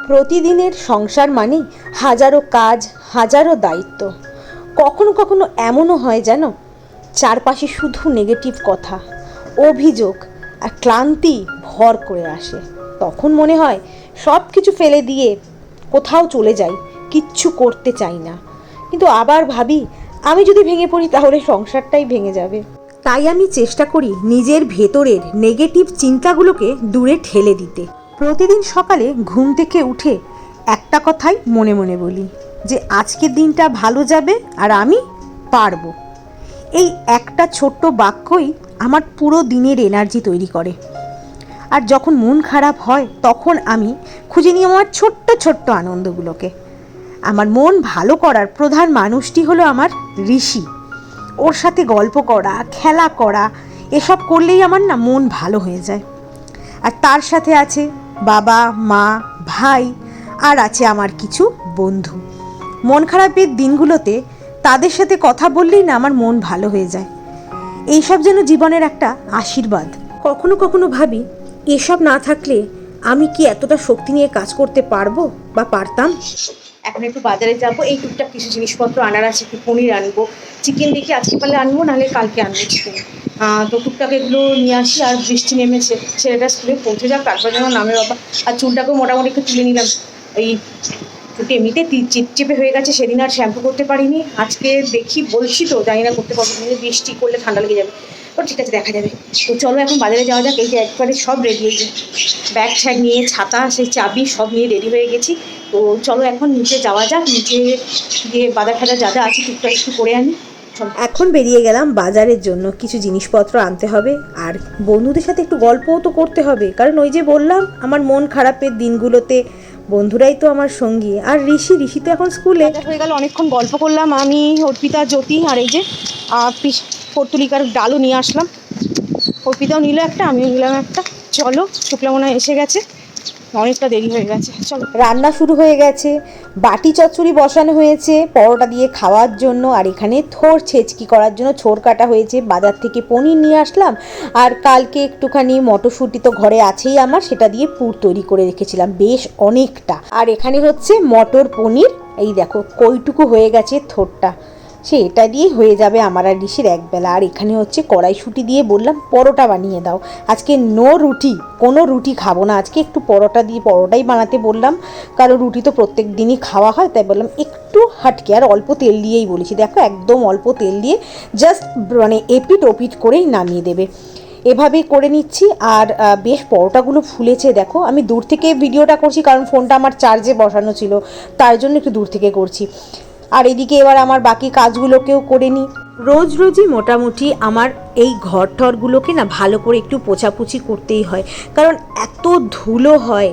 প্রতিদিনের সংসার মানে হাজারো কাজ, হাজারো দায়িত্ব। কখনো কখনো এমনও হয় যেন চারপাশে শুধু নেগেটিভ কথা, অভিযোগ আর ক্লান্তি ভর করে আসে। তখন মনে হয় সব কিছু ফেলে দিয়ে কোথাও চলে যাই, কিচ্ছু করতে চাই না। কিন্তু আবার ভাবি, আমি যদি ভেঙে পড়ি তাহলে সংসারটাই ভেঙে যাবে। তাই আমি চেষ্টা করি নিজের ভেতরের নেগেটিভ চিন্তাগুলোকে দূরে ঠেলে দিতে। প্রতিদিন সকালে ঘুম থেকে উঠে একটা কথাই মনে মনে বলি যে আজকের দিনটা ভালো যাবে আর আমি পারবো। এই একটা ছোট্ট বাক্যই আমার পুরো দিনের এনার্জি তৈরি করে। আর যখন মন খারাপ হয় তখন আমি খুঁজে নিই আমার ছোট্ট ছোট্ট আনন্দগুলোকে। আমার মন ভালো করার প্রধান মানুষটি হলো আমার ঋষি। ওর সাথে গল্প করা, খেলা করা, এসব করলেই আমার না মন ভালো হয়ে যায়। আর তার সাথে আছে বাবা, মা, ভাই, আর আছে আমার কিছু বন্ধু। মন খারাপের দিনগুলোতে তাদের সাথে কথা বললেই না আমার মন ভালো হয়ে যায়। এইসব যেন জীবনের একটা আশীর্বাদ। কখনো কখনো ভাবি, এসব না থাকলে আমি কি এতটা শক্তি নিয়ে কাজ করতে পারবো বা পারতাম। এখন একটু বাজারে যাবো, এই টুকটাক কিছু জিনিসপত্র আনার আছে। একটু পনির আনবো, চিকেন দেখি আজকে পারলে আনবো, নাহলে কালকে আনবো চিকেন। তো টুকটাক এগুলো নিয়ে আসি। আর বৃষ্টি নেমেছে, ছেলেটা স্কুলে পৌঁছে যাক তারপর যেন নামে বাবা। আর চুলটাকেও মোটামুটি একটু তুলে নিলাম। এই চুলটা এমনিতে চিপচিপে হয়ে গেছে, সেদিন আর শ্যাম্পু করতে পারিনি। আজকে দেখি, বলছি তো জানি না করতে পারবো, বৃষ্টি করলে ঠান্ডা লেগে যাবে। ও ঠিক আছে, দেখা যাবে। তো চলো এখন বাজারে যাওয়া যাক। এই যে একবারে সব রেডি হয়ে গেছে, ব্যাগ ছ্যাগ নিয়ে, ছাতা, সেই চাবি সব নিয়ে রেডি হয়ে গেছি। তো চলো এখন নিচে যাওয়া যাক। নিচে গিয়ে বাজার ফাজার যা যা আছে টুকটাক একটু করে আনি। এখন বেরিয়ে গেলাম বাজারের জন্য, কিছু জিনিসপত্র আনতে হবে। আর বন্ধুদের সাথে একটু গল্পও তো করতে হবে, কারণ ওই যে বললাম আমার মন খারাপের দিনগুলোতে বন্ধুরাই তো আমার সঙ্গী। আর ঋষি তো এখন স্কুলে। হয়ে গেল, অনেকক্ষণ গল্প করলাম আমি, অর্পিতা, জ্যোতি। আর এই যে পর্তুলিকার ডালও নিয়ে আসলাম। অর্পিতাও নিল একটা, আমিও নিলাম একটা। চলো, শুক্লা মনে হয় এসে গেছে, অনেকটা দেরি হয়ে গেছে। চলো, রান্না শুরু হয়ে গেছে। বাটি চচ্চড়ি বসানো হয়েছে পরোটা দিয়ে খাওয়ার জন্য। আর এখানে থোড় ছেচকি করার জন্য ছোড় কাটা হয়েছে। বাজার থেকে পনির নিয়ে আসলাম। আর কালকে একটুখানি মটরশুঁটি তো ঘরে আছেই আমার, সেটা দিয়ে পুর তৈরি করে রেখেছিলাম বেশ অনেকটা। আর এখানে হচ্ছে মটর পনির। এই দেখো কইটুকু হয়ে গেছে থোড়টা, সে এটা দিয়ে হয়ে যাবে আমার আর ঋষির একবেলা। আর এখানে হচ্ছে কড়াইশুঁটি দিয়ে বললাম পরোটা বানিয়ে দাও। আজকে নো রুটি, কোনো রুটি খাবো না আজকে, একটু পরোটা দিয়ে পরোটাই বানাতে বললাম, কারণ রুটি তো প্রত্যেক দিনই খাওয়া হয়। তাই বললাম একটু হাটকে, আর অল্প তেল দিয়েই বলেছি, দেখো একদম অল্প তেল দিয়ে জাস্ট মানে এপিট ওপিট করেই নামিয়ে দেবে। এভাবেই করে নিচ্ছি। আর বেশ পরোটাগুলো ফুলেছে দেখো। আমি দূর থেকে ভিডিওটা করছি কারণ ফোনটা আমার চার্জে বসানো ছিল, তার জন্য একটু দূর থেকে করছি। আর এদিকে এবার আমার বাকি কাজগুলোকেও করে নিই। রোজই মোটামুটি আমার এই ঘর টরগুলোকে না ভালো করে একটু পোছাপুছি করতেই হয়, কারণ এত ধুলো হয়।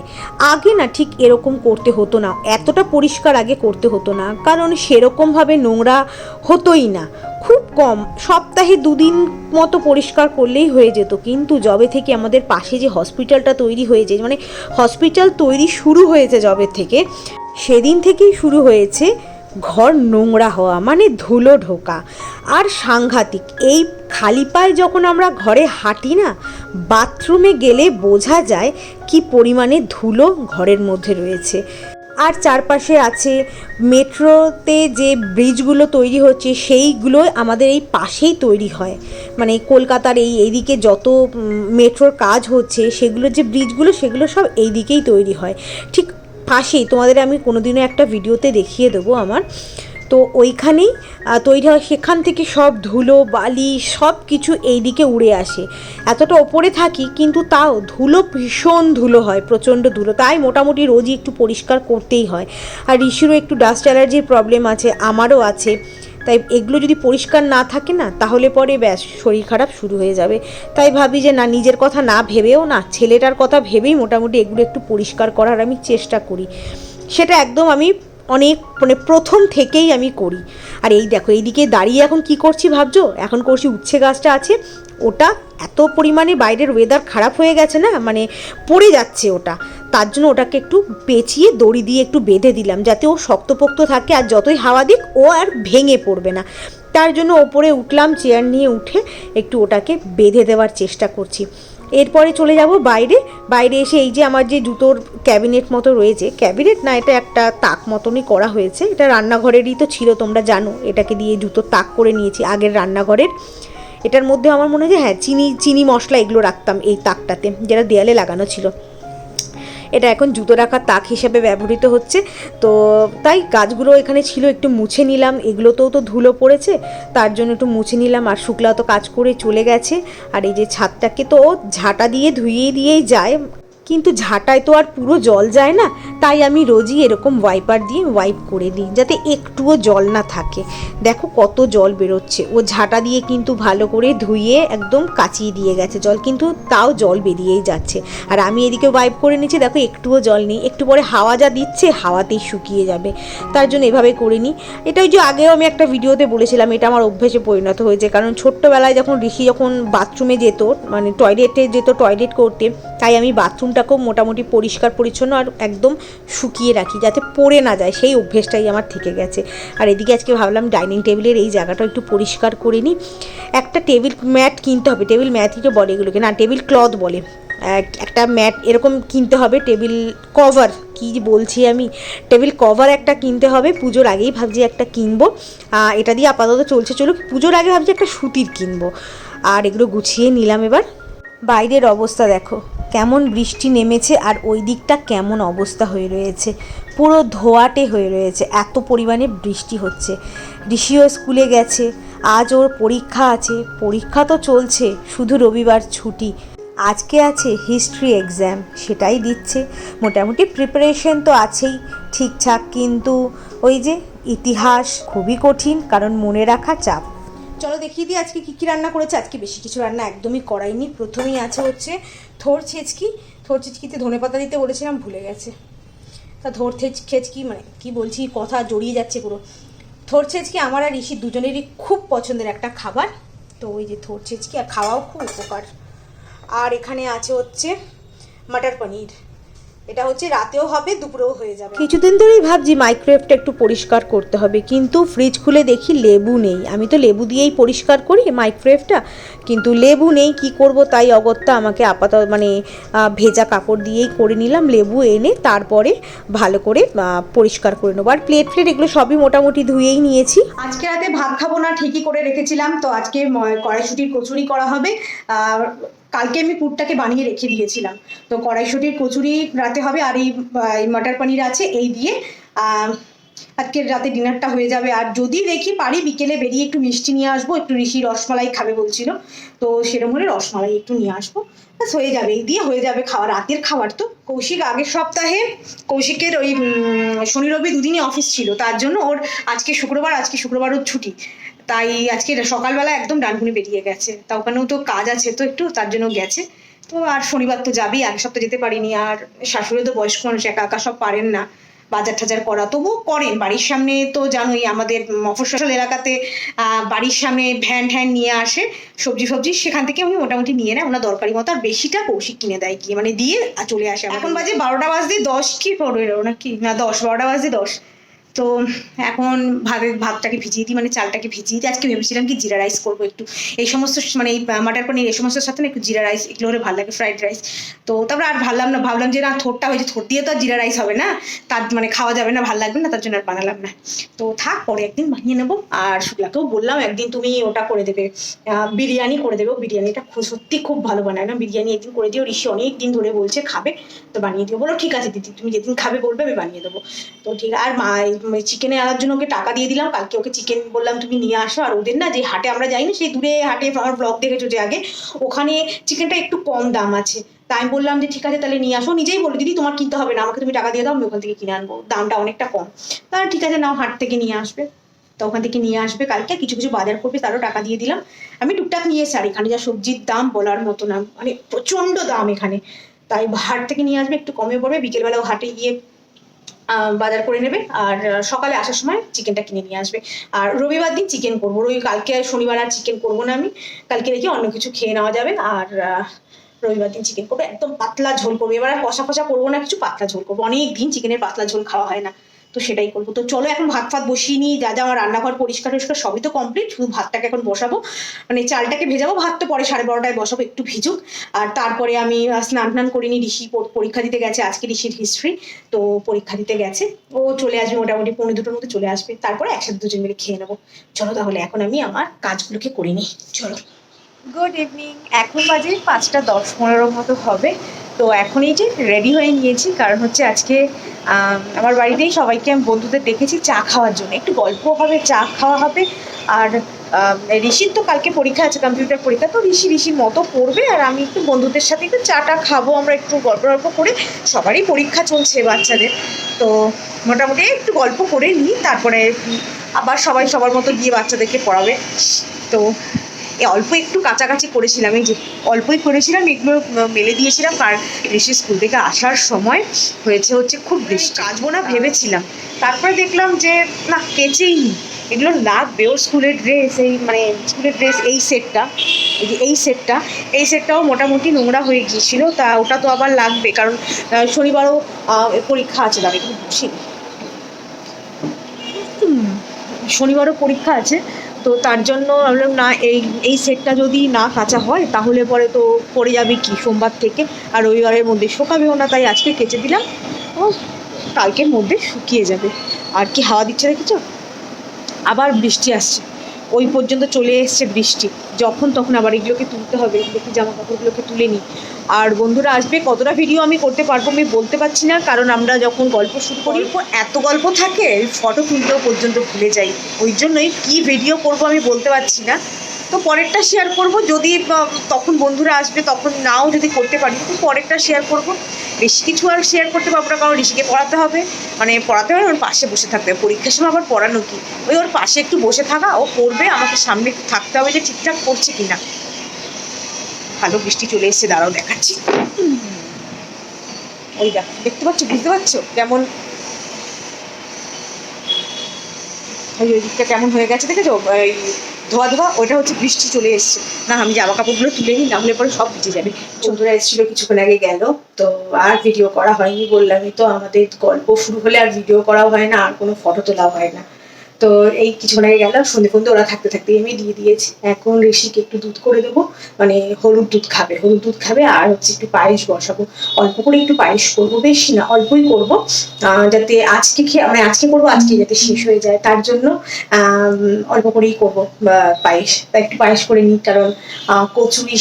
আগে না ঠিক এরকম করতে হতো না, এতটা পরিষ্কার আগে করতে হতো না, কারণ সেরকমভাবে নোংরা হতোই না, খুব কম, সপ্তাহে 2 দিন মতো পরিষ্কার করলেই হয়ে যেত। কিন্তু যবে থেকে আমাদের পাশে যে হসপিটালটা তৈরি হয়েছে, মানে হসপিটাল তৈরি শুরু হয়েছে যবে থেকে, সেদিন থেকেই শুরু হয়েছে ঘর নোংরা হওয়া, মানে ধুলো ঢোকা। আর সাংঘাতিক, এই খালি পায়ে যখন আমরা ঘরে হাঁটি না, বাথরুমে গেলে বোঝা যায় কি পরিমাণে ধুলো ঘরের মধ্যে রয়েছে। আর চারপাশে আছে মেট্রোতে যে ব্রিজগুলো তৈরি হচ্ছে, সেইগুলো আমাদের এই পাশেই তৈরি হয়। মানে কলকাতার এইদিকে যত মেট্রোর কাজ হচ্ছে, সেগুলো যে ব্রিজগুলো, সেগুলো সব এই দিকেই তৈরি হয়, ঠিক পাশেই। তোমাদের আমি কোনোদিনও একটা ভিডিওতে দেখিয়ে দেবো আমার। তো ওইখানেই তৈরি হয়, সেখান থেকে সব ধুলো বালি সব কিছু এই দিকে উড়ে আসে। এতটা ওপরে থাকি কিন্তু তাও ধুলো, ভীষণ ধুলো হয়, প্রচণ্ড ধুলো। তাই মোটামুটি রোজই একটু পরিষ্কার করতেই হয়। আর ঋষিরও একটু ডাস্ট অ্যালার্জির প্রবলেম আছে, আমারও আছে। তাই এগুলো যদি পরিষ্কার না থাকে না, তাহলে পরে ব্যাস শরীর খারাপ শুরু হয়ে যাবে। তাই ভাবি যে না, নিজের কথা না ভেবেও না, ছেলেটার কথা ভেবেই মোটামুটি এগুলো একটু পরিষ্কার করার আমি চেষ্টা করি। সেটা একদম আমি অনেক মানে প্রথম থেকেই আমি করি। আর এই দেখো এইদিকে দাঁড়িয়ে এখন কি করছি ভাবছো? এখন করছি উচ্ছে গাছটা আছে, ওটা এত পরিমাণে বাইরের ওয়েদার খারাপ হয়ে গেছে না, মানে পড়ে যাচ্ছে ওটা, তার জন্য ওটাকে একটু পেঁচিয়ে দড়ি দিয়ে একটু বেঁধে দিলাম, যাতে ও শক্তপোক্ত থাকে, আর যতই হাওয়া দিক ও আর ভেঙে পড়বে না। তার জন্য ওপরে উঠলাম, চেয়ার নিয়ে উঠে একটু ওটাকে বেঁধে দেওয়ার চেষ্টা করছি। এরপরে চলে যাব বাইরে। বাইরে এসে এই যে আমার যে জুতোর ক্যাবিনেট মতো রয়েছে, ক্যাবিনেট না, এটা একটা তাক মতনই করা হয়েছে, এটা রান্নাঘরেরই তো ছিল, তোমরা জানো, এটাকে দিয়ে জুতোর তাক করে নিয়েছি আগের রান্নাঘরের। এটার মধ্যে আমার মনে হয় যে হ্যাঁ চিনি মশলা এগুলো রাখতাম এই তাকটাতে, যেটা দেয়ালে লাগানো ছিল। এটা এখন জুতো রাখার তাক হিসেবে ব্যবহৃত হচ্ছে। তো তাই গাছগুলো এখানে ছিল, একটু মুছে নিলাম, এগুলোতেও তো ধুলো পড়েছে, তার জন্য একটু মুছে নিলাম। আর শুক্লা তো কাজ করে চলে গেছে। আর এই যে ছাদটাকে তো ঝাঁটা দিয়ে ধুইয়ে দিয়েই যায়, কিন্তু ঝাঁটায় তো আর পুরো জল যায় না, তাই আমি রোজই এরকম ওয়াইপার দিয়ে ওয়াইপ করে দিই যাতে একটুও জল না থাকে। দেখো কত জল বেরোচ্ছে, ও ঝাঁটা দিয়ে কিন্তু ভালো করে ধুইয়ে একদম কাচিয়ে দিয়ে গেছে জল, কিন্তু তাও জল বেরিয়েই যাচ্ছে। আর আমি এদিকে ওয়াইপ করে নিচ্ছি, দেখো একটুও জল নেই, একটু পরে হাওয়া যা দিচ্ছে হাওয়াতেই শুকিয়ে যাবে, তার জন্য এভাবে করে নিই। এটা ওই যে আগেও আমি একটা ভিডিওতে বলেছিলাম, এটা আমার অভ্যেসে পরিণত হয়েছে, কারণ ছোট্টবেলায় যখন ঋষি যখন বাথরুমে যেত, মানে টয়লেটে যেত টয়লেট করতে, তাই আমি বাথরুমটাকেও মোটামুটি পরিষ্কার পরিচ্ছন্ন আর একদম শুকিয়ে রাখি যাতে পড়ে না যায়, সেই অভ্যেসটাই আমার থেকে গেছে। আর এদিকে আজকে ভাবলাম ডাইনিং টেবিলের এই জায়গাটা একটু পরিষ্কার করে নিই। একটা টেবিল ম্যাট কিনতে হবে, টেবিল ম্যাটই তো বলে এগুলোকে, না টেবিল ক্লথ বলে, একটা ম্যাট এরকম কিনতে হবে, টেবিল কভার কি বলছি আমি, টেবিল কভার একটা কিনতে হবে, পুজোর আগেই ভাবছি একটা কিনবো। এটা দিয়ে আপাতত চলছে, চলুক, পুজোর আগে ভাবছি একটা সুতির কিনবো। আর এগুলো গুছিয়ে নিলাম। এবার বাইরের অবস্থা দেখো, কেমন বৃষ্টি নেমেছে, আর ওই দিকটা কেমন অবস্থা হয়ে রয়েছে, পুরো ধোয়াটে হয়ে রয়েছে, এত পরিমাণে বৃষ্টি হচ্ছে। ঋষিও স্কুলে গেছে, আজ ওর পরীক্ষা আছে, পরীক্ষা তো চলছে, শুধু রবিবার ছুটি। আজকে আছে হিস্ট্রি এক্সাম, সেটাই দিচ্ছে। মোটামুটি প্রিপারেশন তো আছেই ঠিকঠাক, কিন্তু ওই যে ইতিহাস খুবই কঠিন, কারণ মনে রাখা চাপ। চলো দেখিয়ে দিই আজকে কী কী রান্না করেছে। আজকে বেশি কিছু রান্না একদমই করাইনি। প্রথমেই আছে হচ্ছে থোর ছেচকি, থোর ছেচকিতে ধনেপাতা দিতে বলেছিলাম, ভুলে গেছে। তা থোর ছেচকি মানে কি বলছি, কথা জড়িয়ে যাচ্ছে পুরো। থোর ছেচকি আমার আর ঋষির দুজনেরই খুব পছন্দের একটা খাবার, তো ওই যে থোর ছেচকি, আর খাওয়াও খুব উপকার। আর এখানে আছে হচ্ছে মটর পনির, এটা হচ্ছে রাতেও হবে দুপুরেও হয়ে যাবে। কিছুদিন ধরেই ভাবছি মাইক্রোওয়েভটা একটু পরিষ্কার করতে হবে, কিন্তু ফ্রিজ খুলে দেখি লেবু নেই। আমি তো লেবু দিয়েই পরিষ্কার করি মাইক্রোওয়েভটা, কিন্তু লেবু নেই, কি করব, তাই অগত্যা আমাকে আপাতত মানে ভেজা কাপড় দিয়েই করে নিলাম, লেবু এনে তারপরে ভালো করে পরিষ্কার করে নেবো। আর প্লেট এগুলো সবই মোটামুটি ধুয়েই নিয়েছি। আজকে রাতে ভাত খাবো না ঠিকই করে রেখেছিলাম, তো আজকে কড়াইশুঁটির কচুরি করা হবে। কালকে আমি পুরটাকে বানিয়ে রেখে দিয়েছিলাম, তো কড়াইশুঁটির কচুরি রাতে হবে। আর এই মটর পনির আছে, এই দিয়ে আজকের রাতে ডিনারটা হয়ে যাবে। আর যদি দেখি পারি বিকেলে বেরিয়ে একটু মিষ্টি নিয়ে আসবো, একটু ঋষি রসমালাই খাবে বলছিল, তো সেরকম হলে রসমালাই একটু নিয়ে আসবো, ব্যাস হয়ে যাবে, এই দিয়ে হয়ে যাবে খাওয়া, রাতের খাবার। তো কৌশিক আগের সপ্তাহে, কৌশিকের ওই শনি রবি দুদিনই অফিস ছিল, তার জন্য ওর আজকে শুক্রবারও ছুটি, তাই আজকে সকালবেলা একদম ডানকুনি বেরিয়ে গেছে, তা ওখানেও তো কাজ আছে তো একটু, তার জন্য গেছে। তো আর শনিবার তো যাবেই, আগের সপ্তাহে যেতে পারিনি। আর শাশুড়ি তো বয়স্ক মানুষ, একা একা সব পারেন না বাজার টাজার করা, তবুও করেন। বাড়ির সামনে তো জানোই আমাদের মফস্বল এলাকাতে বাড়ির সামনে ভ্যান ঠ্যান নিয়ে আসে সবজি, সেখান থেকে উনি মোটামুটি নিয়ে নেয় ওনার দরকারি মতো, আর বেশিটা কৌশিক কিনে দেয় গিয়ে, মানে দিয়ে চলে আসে। এখন বাজে 12টা বাজতে 10 কি 15 নাকি না 10, 12টা বাজতে 10। তো এখন ভাতটাকে ভিজিয়ে দিই, মানে চালটাকে ভিজিয়ে দিই। আজকে ভেবেছিলাম কি জিরা রাইস করবো একটু, এই সমস্ত মানে এই মাটার পনির এই সমস্ত সাথে না একটু জিরা রাইস এগুলো হলে ভালো লাগে, ফ্রাইড রাইস। তো তারপরে আর ভাবলাম যে না, থোরটা হয়েছে, থোর দিয়ে তো আর জিরা রাইস হবে না, তার মানে খাওয়া যাবে না, ভালো লাগবে না, তার জন্য আর বানালাম না। তো থাক, পরে একদিন বানিয়ে নেবো। আর শুক্লাকেও বললাম একদিন তুমি ওটা করে দেবে, বিরিয়ানি করে দেবে, বিরিয়ানিটা সত্যি খুব ভালো বানায় না, বিরিয়ানি একদিন করে দিও, ঋষি অনেক দিন ধরে বলছে খাবে, তো বানিয়ে দিও। বলো ঠিক আছে দিদি, তুমি যেদিন খাবে বলবে, আমি বানিয়ে দেবো। তো ঠিক। আর চিকেনে আনার জন্য ওকে টাকা দিয়ে দিলাম, কালকে ওকে চিকেন বললাম তুমি নিয়ে আসো। আর ওদের না যে হাটে আমরা যাই না, সেই দূরে হাটে, আমার ব্লগ দেখেছো যে আগে, ওখানে চিকেনটা একটু কম দাম আছে, তাই আমি বললাম যে ঠিক আছে তাহলে নিয়ে আসো। নিজেই বলে দিদি তোমার কিনতে হবে না, আমাকে তুমি টাকা দিয়ে দাও, আমি ওখান থেকে কিনে আনবো, দামটা অনেকটা কম। তাহলে ঠিক আছে নাও, হাট থেকে নিয়ে আসবে। তো ওখান থেকে নিয়ে আসবে কালকে, কিছু কিছু বাজার করবে, তারও টাকা দিয়ে দিলাম। আমি টুকটাক নিয়ে এসে, আর এখানে যা সবজির দাম বলার মতো না, মানে প্রচন্ড দাম এখানে, তাই হাট থেকে নিয়ে আসবে, একটু কমে পড়বে। বিকেলবেলাও হাটে গিয়ে বাজার করে নেবে, আর সকালে আসার সময় চিকেনটা কিনে নিয়ে আসবে। আর রবিবার দিন চিকেন করবো, কালকে শনিবার আর চিকেন করবো না আমি, কালকে দেখি অন্য কিছু খেয়ে নেওয়া যাবে। আর রবিবার দিন চিকেন করবো, একদম পাতলা ঝোল করবো, এবার আর কষা করবো না, কিছু পাতলা ঝোল করবো, অনেক দিন চিকেনের পাতলা ঝোল খাওয়া হয় না, তো সেটাই করবো। তো চলো এখন ভাত ফাত বসিয়ে নিই, যা যা আমার রান্নাঘর পরিষ্কার টরিষ্কার সবই তো কমপ্লিট, শুধু ভাতটাকে এখন বসাবো, মানে চালটাকে ভেজাবো, ভাত তো পরে 12:30টায় বসাবো, একটু ভিজুক। আর তারপরে আমি স্নান টান করিনি, ঋষি পরীক্ষা দিতে গেছে, আজকে ঋষির হিস্ট্রি, তো পরীক্ষা দিতে গেছে, ও চলে আসবে মোটামুটি 1:45-2টার মধ্যে চলে আসবে, তারপরে একসাথে দুজন মিলে খেয়ে নেবো। চলো তাহলে এখন আমি আমার কাজগুলোকে করে নিই, চলো। গুড ইভিনিং, এখন বাজে 5:10-15 মতো হবে। তো এখন এই যে রেডি হয়ে নিয়েছি, কারণ হচ্ছে আজকে আমার বাড়িতেই সবাইকে আমি বন্ধুদের ডেকেছি চা খাওয়ার জন্য, একটু গল্প হবে, চা খাওয়া হবে। আর ঋষির তো কালকে পরীক্ষা আছে, কম্পিউটার পরীক্ষা, তো ঋষির মতো পড়বে, আর আমি একটু বন্ধুদের সাথে একটু চাটা খাবো, আমরা একটু গল্প করে, সবারই পরীক্ষা চলছে বাচ্চাদের, তো মোটামুটি একটু গল্প করে নিই, তারপরে আবার সবাই সবার মতো গিয়ে বাচ্চাদেরকে পড়াবে। তো অল্প একটু কাছাকাছি করেছিলাম, এই যে অল্পই করেছিলাম, এগুলো মেলে দিয়েছিলাম, কারণ ঋষি স্কুল থেকে আসার সময় হচ্ছে খুব বৃষ্টি, কাচবো না ভেবেছিলাম, তারপরে দেখলাম যে না, কেচেই নি, এগুলো লাগবে, ওর স্কুলের ড্রেস, এই মানে স্কুলের ড্রেস, এই সেটটা, এই যে এই সেটটাও মোটামুটি নোংরা হয়ে গিয়েছিল, তা ওটা তো আবার লাগবে, কারণ শনিবারও পরীক্ষা আছে, দাঁড়িয়ে একটু বসি, শনিবারও পরীক্ষা আছে, তো তার জন্য ভাবলাম না, এই সেটটা যদি না কাচা হয় তাহলে পরে তো পড়ে যাবে কি সোমবার থেকে, আর রবিবারের মধ্যে শোকাবেও না, তাই আজকে কেচে দিলাম, ও কালকের মধ্যে শুকিয়ে যাবে। আর কি হাওয়া দিচ্ছে দেখেছো, আবার বৃষ্টি আসছে, ওই পর্যন্ত চলে এসছে বৃষ্টি, যখন তখন আবার এগুলোকে তুলতে হবে, দেখি জামা কাপড়গুলোকে তুলে নিই। আর বন্ধুরা আসবে, কতটা ভিডিও আমি করতে পারবো আমি বলতে পারছি না, কারণ আমরা যখন গল্প শুরু করি এত গল্প থাকে, ফটো তুলতেও পর্যন্ত ভুলে যাই, ওই জন্যই কি ভিডিও করবো আমি বলতে পারছি না। তো পরেরটা শেয়ার করব, যদি তখন বন্ধুরা আসবে, তখন নাও যদি করতে পারি, তো পরেরটা শেয়ার করব, বেশি কিছু আর শেয়ার করতে পারবো না, কারণ ঋষিকে পড়াতে হবে, মানে পড়াতে হবে, ওর পাশে বসে থাকতে হবে, পরীক্ষার সময় আবার পড়ানো কি, ওর পাশে একটু বসে থাকা, ও পড়বে, আমাকে সামনে থাকতে হবে যে ঠিকঠাক পড়ছে কিনা। ভালো বৃষ্টি চলে এসেছে, দাঁড়াও দেখাচ্ছি, ওই দেখতে পাচ্ছ, বুঝতে পারছো কেমন ওই দিকটা কেমন হয়ে গেছে, দেখেছো, ওই ধোয়া ধোয়া, ওইটা হচ্ছে বৃষ্টি চলে এসছে। না, আমি জামা কাপড়গুলো তুলে নিই, না হলে পরে সব ভিজে যাবে। বন্ধুরা এসেছিল কিছুক্ষণ আগে গেল, তো আর ভিডিও করা হয়নি, বললামই তো, আমাদের গল্প শুরু হলে আর ভিডিও করাও হয় না, আর কোনো ফটো তোলাও হয় না। তো এই কিছুক্ষণ আগে গেল, সন্ধে ফন্ধে ওরা থাকতে থাকতেই আমি দিয়ে দিয়েছি। এখন ঋষিকে একটু দুধ করে দেবো, মানে হলুদ দুধ খাবে, আর হচ্ছে একটু পায়েস বসাবো, অল্প করে একটু পায়েস করবো, বেশি না, অল্পই করবো, যাতে আজকে মানে আজকে করবো, আজকে যাতে শেষ হয়ে যায়, তার জন্য অল্প করেই করবো পায়েস, তাই একটু পায়েস করে নিই, কারণ কচুরি,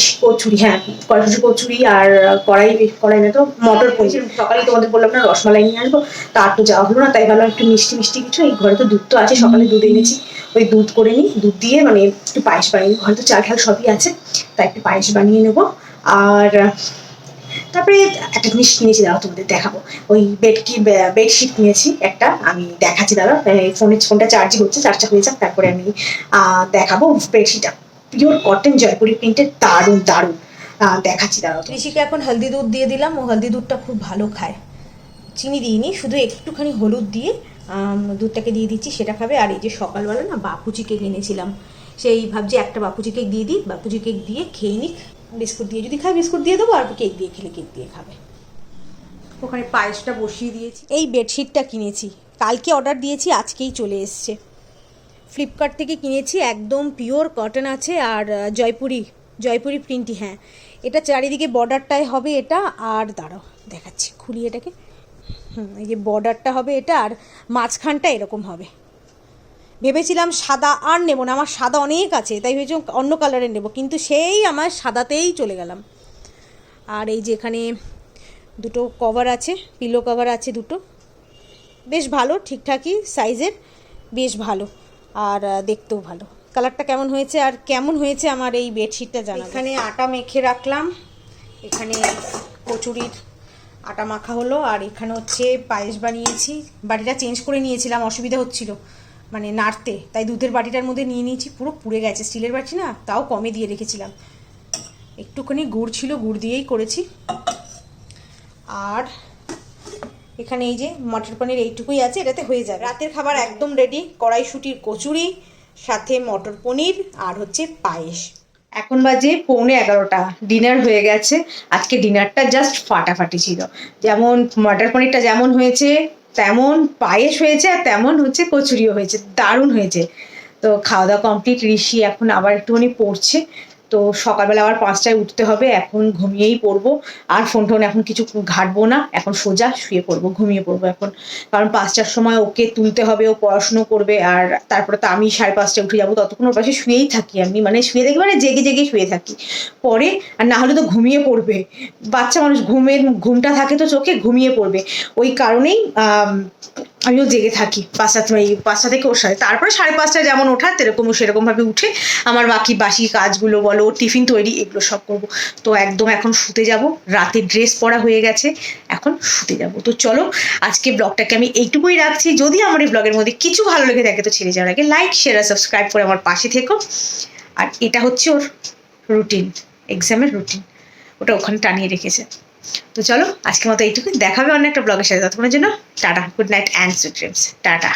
হ্যাঁ কচুরি, আর কড়াই না তো মটর পনির, সকালে তোমাদের বললাম না রসমালাই নিয়ে আসবো, তার তো যাওয়া হলো না, তাই ভাবলাম একটু মিষ্টি কিছু, এই ঘরে তো দুধ তো আছে, সকালে দুধ এনেছি, ওই দুধ করে নিই, দুধ দিয়ে মানে একটু পায়েস বানিয়ে নিই, ঘরে তো চাল ঠাল সবই আছে, তাই একটু পায়েস বানিয়ে নেবো। আর তারপরে একটা জিনিস কিনেছি, দাঁড়াও তোমাদের দেখাবো, ওই বেডশিট কিনেছি একটা, আমি দেখাচ্ছি, দাঁড়াও, ফোনটা চার্জটা হয়ে যাক, তারপরে আমি দেখাবো বেডশিটটা, পিওর কটন জয়পুরি প্রিন্টের, দারুণ দেখাচ্ছি, দাঁড়াও। ঋষিকে এখন হলদি দুধ দিয়ে দিলাম, ও হলদি দুধটা খুব ভালো খায়, চিনি দিইনি, শুধু একটুখানি হলুদ দিয়ে দুধটাকে দিয়ে দিচ্ছি, সেটা খাবে। আর এই যে সকালবেলা না বাপুচি কেক এনেছিলাম, সেই ভাবছি একটা বাপুচি কেক দিয়ে দিই, বাপুচি কেক দিয়ে খেয়ে নিক, বিস্কুট দিয়ে যদি খায় বিস্কুট দিয়ে দেবো, আর কেক দিয়ে খেলে কেক দিয়ে খাবে। ওখানে পায়েসটা বসিয়ে দিয়েছি। এই বেডশিটটা কিনেছি, কালকে অর্ডার দিয়েছি, আজকেই চলে এসছে, ফ্লিপকার্ট থেকে কিনেছি, একদম পিওর কটন আছে, আর জয়পুরি প্রিন্টই, হ্যাঁ এটা চারিদিকে বর্ডারটাই হবে এটা, আর দাঁড়াও দেখাচ্ছি, খুলি এটাকে, এই যে বর্ডারটা হবে এটা, আর মাঝখানটা এরকম হবে। ভেবেছিলাম সাদা আর নেবো না, আমার সাদা অনেক আছে, তাই ভেবেছিলাম অন্য কালারের নেবো, কিন্তু সেই আমার সাদাতেই চলে গেলাম। আর এই যে এখানে দুটো কভার আছে, পিলো কভার আছে দুটো, বেশ ভালো, ঠিকঠাকই সাইজের, বেশ ভালো, আর দেখতেও ভালো। কালারটা কেমন হয়েছে আর কেমন হয়েছে আমার এই বেডশিটটা জানা। এখানে আটা মেখে রাখলাম, এখানে কচুরির আটা মাখা হলো, আর এখানে হচ্ছে পায়েস বানিয়েছি, বাটিটা চেঞ্জ করে নিয়েছিলাম, অসুবিধা হচ্ছিল মানে নাড়তে, তাই দুধের বাটিটার মধ্যে নিয়ে নিয়েছি, পুরো পুড়ে গেছে, স্টিলের বাটি না, তাও কমে দিয়ে রেখেছিলাম, একটুখানি গুড় ছিল, গুড় দিয়েই করেছি। আর এখানে এই যে মটর পনির এইটুকুই আছে, এটাতে হয়ে যাবে। রাতের খাবার একদম রেডি, কড়াইশুঁটির কচুরি, সাথে মটর পনির, আর হচ্ছে পায়েস। এখন বাজে 11:15, ডিনার হয়ে গেছে। আজকে ডিনারটা জাস্ট ফাটাফাটি ছিল, যেমন মটর পনিরটা যেমন হয়েছে তেমন পায়েস হয়েছে আর তেমন হচ্ছে কচুরিও হয়েছে, দারুণ হয়েছে। তো খাওয়া দাওয়া কমপ্লিট, ঋষি এখন আবার একটুখানি পড়ছে। তো সকালবেলা আবার 5টায় উঠতে হবে, এখন ঘুমিয়েই পড়বো। আর ফোন টোন এখন কিছু ঘাটবো না, এখন সোজা শুয়ে পড়বো, ঘুমিয়ে পড়বো এখন। কারণ 5টার সময় ওকে তুলতে হবে, ও পড়াশুনো করবে, আর তারপরে তো আমি 5:30টায় উঠে যাবো, ততক্ষণ ওর পাশে শুয়েই থাকি আমি, মানে শুয়ে থাকি মানে জেগে জেগে শুয়ে থাকি। পরে আর না হলে তো ঘুমিয়ে পড়বে, বাচ্চা মানুষ ঘুমটা থাকে তো চোখে, ঘুমিয়ে পড়বে। ওই কারণেই আমিও জেগে থাকি 5টা থেকে ওর সাথে। তারপরে 5:30টায় যেমন ওঠার সেরকমভাবে উঠে আমার বাকি কাজগুলো বলো, টিফিন তৈরি, এগুলো সব করবো। তো একদম এখন শুতে যাব, রাতে ড্রেস পরা হয়ে গেছে, এখন শুতে যাব। তো চলো আজকে ব্লগটাকে আমি এইটুকুই রাখছি। যদি আমার এই ব্লগের মধ্যে কিছু ভালো লেগে থাকে তো ছেড়ে যাওয়ার আগে লাইক শেয়ার আর সাবস্ক্রাইব করে আমার পাশে থেকো। আর এটা হচ্ছে ওর রুটিন, এক্সামের রুটিন, ওটা ওখানে টানিয়ে রেখেছে। তো চলো আজকের মতো এইটুকুই, দেখাবে অন্য একটা ব্লগের সাথে, ততক্ষণের জন্য tata, good night and sweet dreams, tata.